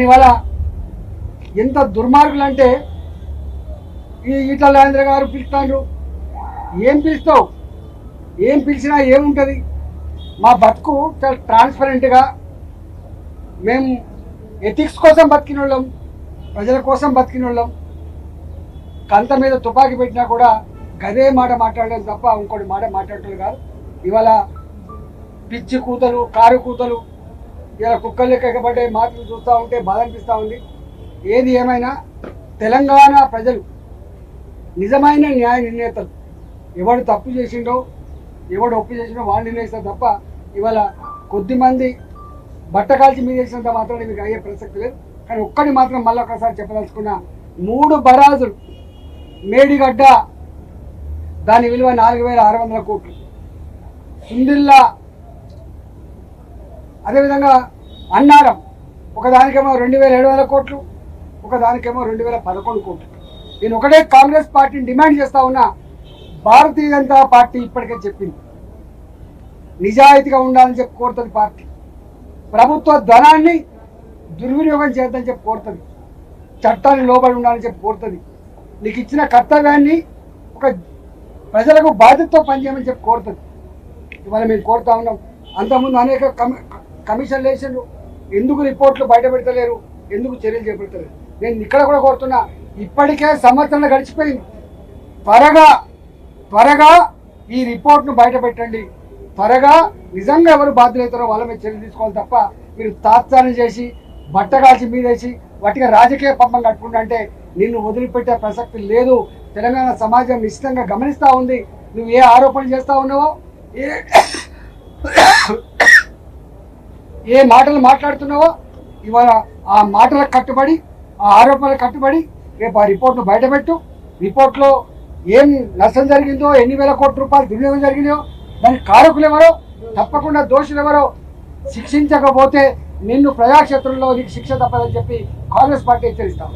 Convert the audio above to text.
ఇవాళ ఎంత దుర్మార్గులు అంటే ఈ ఈటల రాజేంద్ర గారు పిలుస్తాండ్రు. ఏం పిలుస్తావు? ఏం పిలిచినా ఏముంటుంది? మా బతుకు చాలా ట్రాన్స్పరెంట్గా మేము ఎథిక్స్ కోసం బతికిన వాళ్ళం, ప్రజల కోసం బతికిన వాళ్ళం. కంత మీద తుపాకీ పెట్టినా కూడా గదే మాట మాట్లాడలేదు తప్ప ఇంకోటి మాట మాట్లాడటం కాదు. ఇవాళ పిచ్చి కూతలు, కారు కూతలు, ఇలా కుక్కలు లెక్క ఎక్కబడ్డే మాటలు చూస్తూ ఉంటే బాధ అనిపిస్తూ ఉంది. ఏది ఏమైనా తెలంగాణ ప్రజలు నిజమైన న్యాయ నిర్ణేతలు. ఎవడు తప్పు చేసిండో, ఎవడు ఒప్పు చేసిండో వాళ్ళు నిర్ణయిస్తారు తప్ప ఇవాళ కొద్దిమంది బట్ట కాల్చి మీద చేసినంత మాత్రం మీకు అయ్యే ప్రసక్తి లేదు. కానీ ఒక్కటి మాత్రం మళ్ళీ ఒకసారి చెప్పదలుచుకున్న, 3 బరాజులు మేడిగడ్డ దాని విలువ 4,600 కోట్లు, సుందిల్లా అదేవిధంగా అన్నారం ఒకదానికేమో 2,700 కోట్లు, ఒకదానికేమో 2,011 కోట్లు. నేను ఒకటే కాంగ్రెస్ పార్టీని డిమాండ్ చేస్తా ఉన్నా, భారతీయ జనతా పార్టీ ఇప్పటికే చెప్పింది నిజాయితీగా ఉండాలని చెప్పి కోరుతుంది. పార్టీ ప్రభుత్వ ధనాన్ని దుర్వినియోగం చేద్దని చెప్పి కోరుతుంది. చట్టాన్ని లోబడి ఉండాలని చెప్పి కోరుతుంది. నీకు ఇచ్చిన కర్తవ్యాన్ని ఒక ప్రజలకు బాధ్యతతో పనిచేయమని చెప్పి కోరుతుంది. ఇవాళ మేము కోరుతా ఉన్నాం. అంతకుముందు అనేక కమిషన్లు వేసిండ్రు, ఎందుకు రిపోర్ట్లు బయట పెడతలేరు, ఎందుకు చర్యలు చేపడతలేరు? నేను ఇక్కడ కూడా కోరుతున్నా, ఇప్పటికే సంవత్సరాలు గడిచిపోయింది. త్వరగా ఈ రిపోర్ట్ను బయట పెట్టండి. త్వరగా నిజంగా ఎవరు బాధ్యులవుతారో వాళ్ళ మీద చర్యలు తీసుకోవాలి తప్ప మీరు తాత్సారం చేసి బట్టగాల్చి మీదేసి వాటిగా రాజకీయ పంపం కట్టుకుంటా అంటే నిన్ను వదిలిపెట్టే ప్రసక్తి లేదు. తెలంగాణ సమాజం నిశ్చితంగా గమనిస్తూ ఉంది. నువ్వు ఏ ఆరోపణలు చేస్తూ ఉన్నావో, ఏ మాటలు మాట్లాడుతున్నావో, ఇవాళ ఆ మాటలకు కట్టుబడి, ఆ ఆరోపణలకు కట్టుబడి రేపు ఆ రిపోర్ట్ను బయటపెట్టు. రిపోర్ట్లో ఏం నష్టం జరిగిందో, ఎన్ని వేల కోట్ల రూపాయలు దుర్వినియోగం జరిగిందో, దానికి కారకులు ఎవరో, తప్పకుండా దోషులు ఎవరో శిక్షించకపోతే నిన్ను ప్రజాక్షేత్రంలో నీకు శిక్ష తప్పదని చెప్పి కాంగ్రెస్ పార్టీ హెచ్చరిస్తాం.